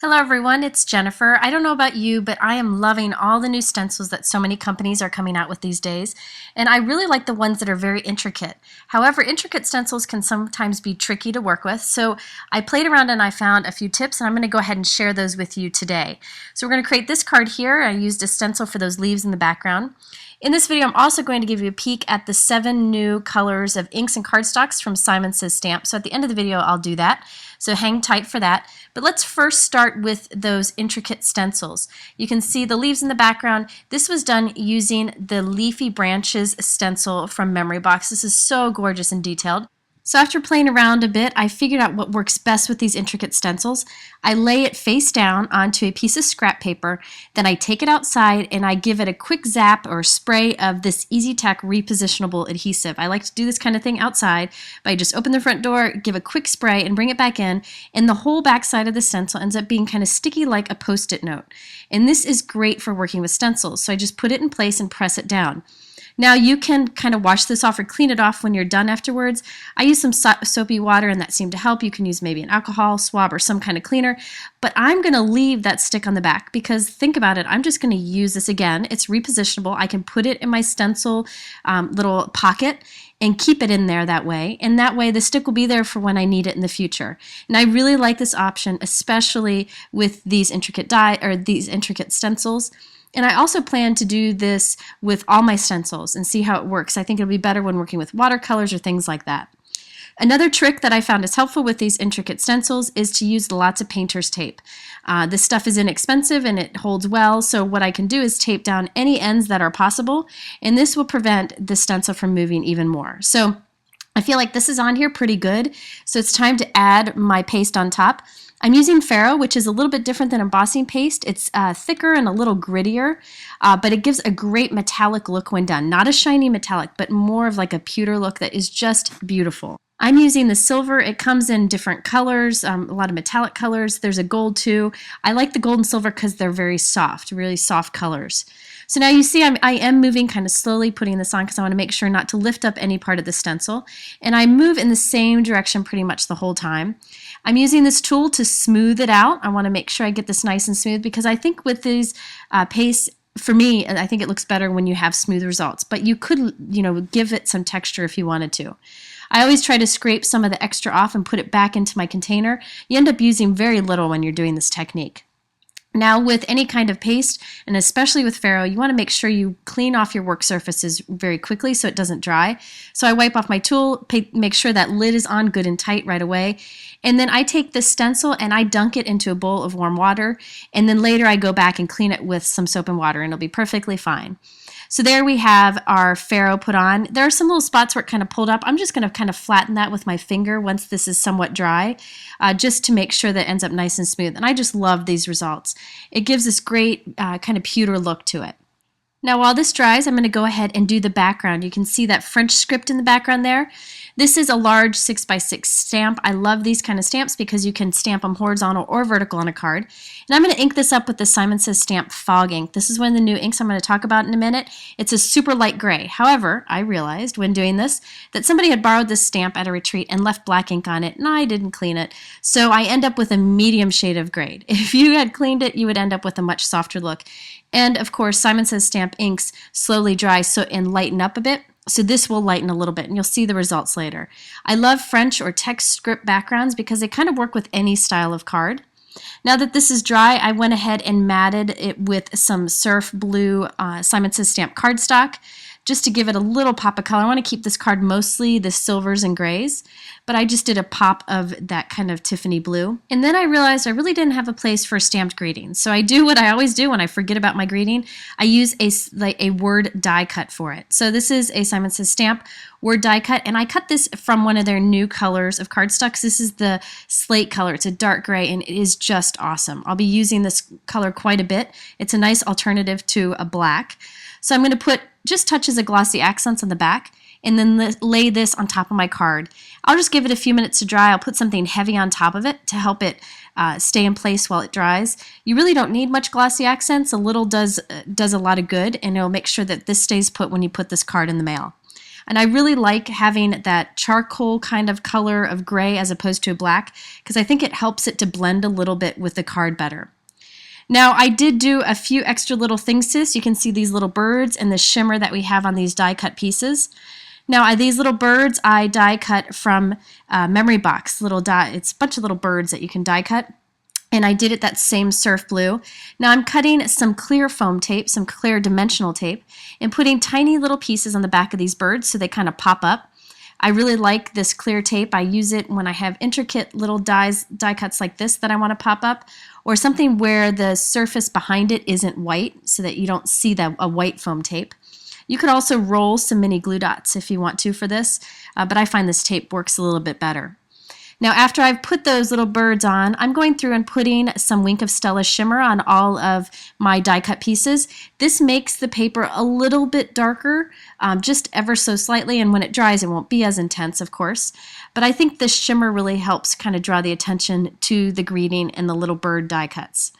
Hello everyone, it's Jennifer. I don't know about you, but I am loving all the new stencils that so many companies are coming out with these days, and I really like the ones that are very intricate. However, intricate stencils can sometimes be tricky to work with, so I played around and I found a few tips, and I'm going to go ahead and share those with you today. So we're going to create this card here. I used a stencil for those leaves in the background. In this video, I'm also going to give you a peek at the 7 new colors of inks and cardstocks from Simon Says Stamp. So at the end of the video, I'll do that. So hang tight for that. But let's first start with those intricate stencils. You can see the leaves in the background. This was done using the Leafy Branches stencil from Memory Box. This is so gorgeous and detailed. So after playing around a bit, I figured out what works best with these intricate stencils. I lay it face down onto a piece of scrap paper, then I take it outside and I give it a quick zap or spray of this Easy Tack repositionable adhesive. I like to do this kind of thing outside, but I just open the front door, give a quick spray and bring it back in, and the whole back side of the stencil ends up being kind of sticky like a Post-it note. And this is great for working with stencils, so I just put it in place and press it down. Now you can kind of wash this off or clean it off when you're done afterwards. I use some soapy water and that seemed to help. You can use maybe an alcohol swab or some kind of cleaner, but I'm going to leave that stick on the back because think about it, I'm just going to use this again. It's repositionable. I can put it in my stencil little pocket and keep it in there that way, and that way the stick will be there for when I need it in the future. And I really like this option, especially with these intricate intricate stencils. And I also plan to do this with all my stencils and see how it works. I think it'll be better when working with watercolors or things like that. Another trick that I found is helpful with these intricate stencils is to use lots of painter's tape. This stuff is inexpensive and it holds well, so what I can do is tape down any ends that are possible, and this will prevent the stencil from moving even more. So I feel like this is on here pretty good, so it's time to add my paste on top. I'm using Ferro, which is a little bit different than embossing paste. It's thicker and a little grittier, but it gives a great metallic look when done. Not a shiny metallic, but more of like a pewter look that is just beautiful. I'm using the silver. It comes in different colors, a lot of metallic colors. There's a gold too. I like the gold and silver because they're very soft, really soft colors. So now you see I am moving kind of slowly, putting this on because I want to make sure not to lift up any part of the stencil. And I move in the same direction pretty much the whole time. I'm using this tool to smooth it out. I want to make sure I get this nice and smooth because I think with these pastes, for me, I think it looks better when you have smooth results. But you could, give it some texture if you wanted to. I always try to scrape some of the extra off and put it back into my container. You end up using very little when you're doing this technique. Now with any kind of paste, and especially with Ferro, you want to make sure you clean off your work surfaces very quickly so it doesn't dry. So I wipe off my tool, make sure that lid is on good and tight right away, and then I take this stencil and I dunk it into a bowl of warm water, and then later I go back and clean it with some soap and water and it'll be perfectly fine. So there we have our Ferro put on. There are some little spots where it kind of pulled up. I'm just going to kind of flatten that with my finger once this is somewhat dry, just to make sure that it ends up nice and smooth. And I just love these results. It gives this great kind of pewter look to it. Now while this dries, I'm going to go ahead and do the background. You can see that French script in the background there. This is a large 6x6 stamp. I love these kind of stamps because you can stamp them horizontal or vertical on a card. And I'm going to ink this up with the Simon Says Stamp Fog ink. This is one of the new inks I'm going to talk about in a minute. It's a super light gray. However, I realized when doing this that somebody had borrowed this stamp at a retreat and left black ink on it, and I didn't clean it. So I end up with a medium shade of gray. If you had cleaned it, you would end up with a much softer look. And of course, Simon Says Stamp inks slowly dry and lighten up a bit. So this will lighten a little bit, and you'll see the results later. I love French or text script backgrounds because they kind of work with any style of card. Now that this is dry, I went ahead and matted it with some surf blue Simon Says Stamp cardstock just to give it a little pop of color. I want to keep this card mostly the silvers and grays, but I just did a pop of that kind of Tiffany blue. And then I realized I really didn't have a place for stamped greetings. So I do what I always do when I forget about my greeting. I use a word die cut for it. So this is a Simon Says Stamp word die cut, and I cut this from one of their new colors of cardstocks. This is the slate color. It's a dark gray, and it is just awesome. I'll be using this color quite a bit. It's a nice alternative to a black. So I'm going to put just touches of glossy accents on the back and then lay this on top of my card. I'll just give it a few minutes to dry. I'll put something heavy on top of it to help it stay in place while it dries. You really don't need much glossy accents. A little does a lot of good, and it'll make sure that this stays put when you put this card in the mail. And I really like having that charcoal kind of color of gray as opposed to a black, because I think it helps it to blend a little bit with the card better. Now, I did do a few extra little things to this. You can see these little birds and the shimmer that we have on these die cut pieces. Now, these little birds I die cut from Memory Box. It's a bunch of little birds that you can die cut. And I did it that same surf blue. Now I'm cutting some clear foam tape, some clear dimensional tape, and putting tiny little pieces on the back of these birds so they kind of pop up. I really like this clear tape. I use it when I have intricate little die cuts like this that I want to pop up, or something where the surface behind it isn't white so that you don't see a white foam tape. You could also roll some mini glue dots if you want to for this, but I find this tape works a little bit better. Now after I've put those little birds on, I'm going through and putting some Wink of Stella shimmer on all of my die cut pieces. This makes the paper a little bit darker, just ever so slightly, and when it dries it won't be as intense, of course. But I think this shimmer really helps kind of draw the attention to the greeting and the little bird die cuts.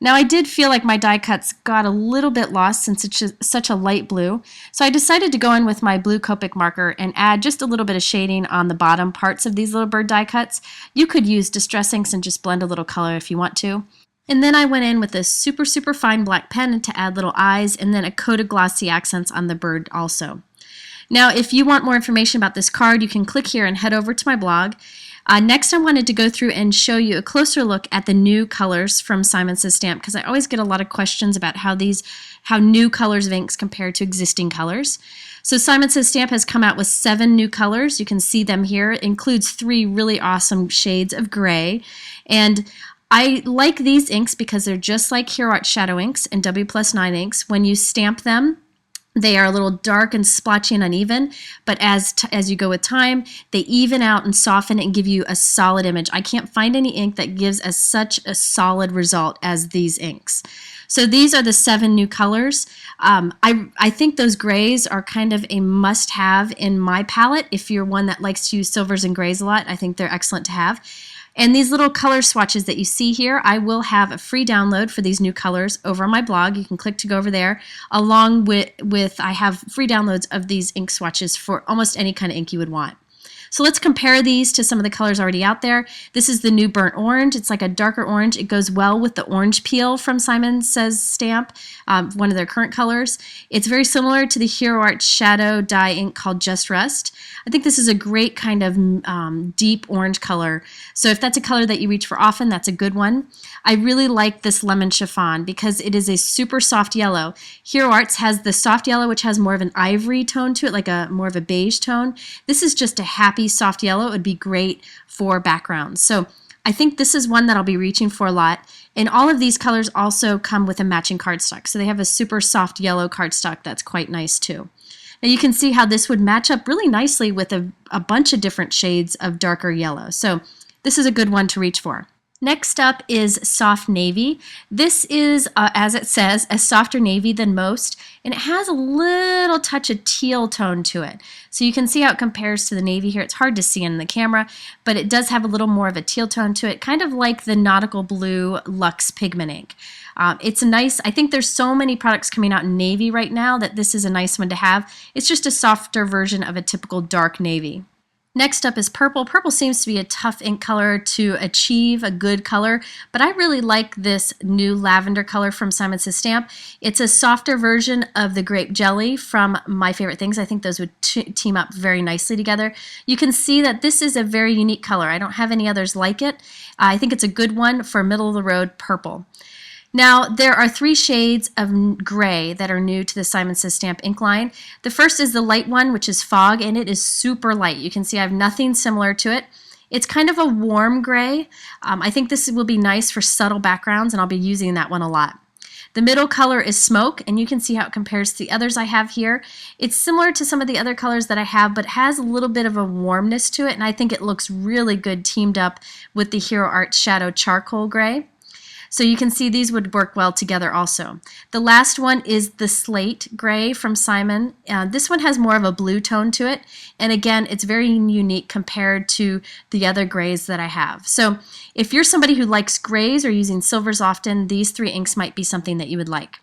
Now I did feel like my die cuts got a little bit lost since it's such a light blue, so I decided to go in with my blue Copic marker and add just a little bit of shading on the bottom parts of these little bird die cuts. You could use Distress Inks and just blend a little color if you want to. And then I went in with a super fine black pen to add little eyes and then a coat of glossy accents on the bird also. Now if you want more information about this card, you can click here and head over to my blog. Next I wanted to go through and show you a closer look at the new colors from Simon Says Stamp, because I always get a lot of questions about how new colors of inks compare to existing colors. So Simon Says Stamp has come out with 7 new colors. You can see them here. It includes 3 really awesome shades of gray. And I like these inks because they're just like Hero Art Shadow inks and W+9 inks. When you stamp them, they are a little dark and splotchy and uneven, but as you go with time, they even out and soften and give you a solid image. I can't find any ink that gives us such a solid result as these inks. So these are the 7 new colors. I think those grays are kind of a must-have in my palette. If you're one that likes to use silvers and grays a lot, I think they're excellent to have. And these little color swatches that you see here, I will have a free download for these new colors over on my blog. You can click to go over there, along with I have free downloads of these ink swatches for almost any kind of ink you would want. So let's compare these to some of the colors already out there. This is the new burnt orange. It's like a darker orange. It goes well with the orange peel from Simon Says Stamp, one of their current colors. It's very similar to the Hero Art Shadow dye ink called Just Rest. I think this is a great kind of deep orange color. So if that's a color that you reach for often, that's a good one. I really like this lemon chiffon because it is a super soft yellow. Hero Arts has the soft yellow, which has more of an ivory tone to it, like more of a beige tone. This is just a happy soft yellow. It would be great for backgrounds. So I think this is one that I'll be reaching for a lot. And all of these colors also come with a matching cardstock. So they have a super soft yellow cardstock that's quite nice too. Now you can see how this would match up really nicely with a bunch of different shades of darker yellow. So this is a good one to reach for. Next up is Soft Navy. This is, as it says, a softer navy than most, and it has a little touch of teal tone to it. So you can see how it compares to the navy here. It's hard to see in the camera, but it does have a little more of a teal tone to it, kind of like the Nautical Blue Luxe Pigment ink. It's a nice, I think there's so many products coming out in navy right now that this is a nice one to have. It's just a softer version of a typical dark navy. Next up is purple. Purple seems to be a tough ink color to achieve a good color, but I really like this new lavender color from Simon Says Stamp. It's a softer version of the grape jelly from My Favorite Things. I think those would team up very nicely together. You can see that this is a very unique color. I don't have any others like it. I think it's a good one for middle of the road purple. Now, there are 3 shades of gray that are new to the Simon Says Stamp ink line. The first is the light one, which is Fog, and it is super light. You can see I have nothing similar to it. It's kind of a warm gray. I think this will be nice for subtle backgrounds, and I'll be using that one a lot. The middle color is Smoke, and you can see how it compares to the others I have here. It's similar to some of the other colors that I have, but has a little bit of a warmness to it, and I think it looks really good teamed up with the Hero Art Shadow Charcoal Gray. So you can see these would work well together also. The last one is the Slate Gray from Simon. This one has more of a blue tone to it, and again, it's very unique compared to the other grays that I have. So if you're somebody who likes grays or using silvers often, these 3 inks might be something that you would like.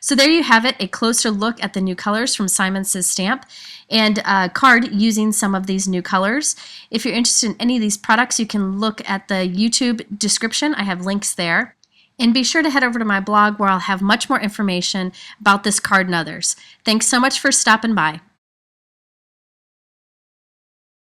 So there you have it, a closer look at the new colors from Simon Says Stamp and a card using some of these new colors. If you're interested in any of these products, you can look at the YouTube description. I have links there. And be sure to head over to my blog where I'll have much more information about this card and others. Thanks so much for stopping by.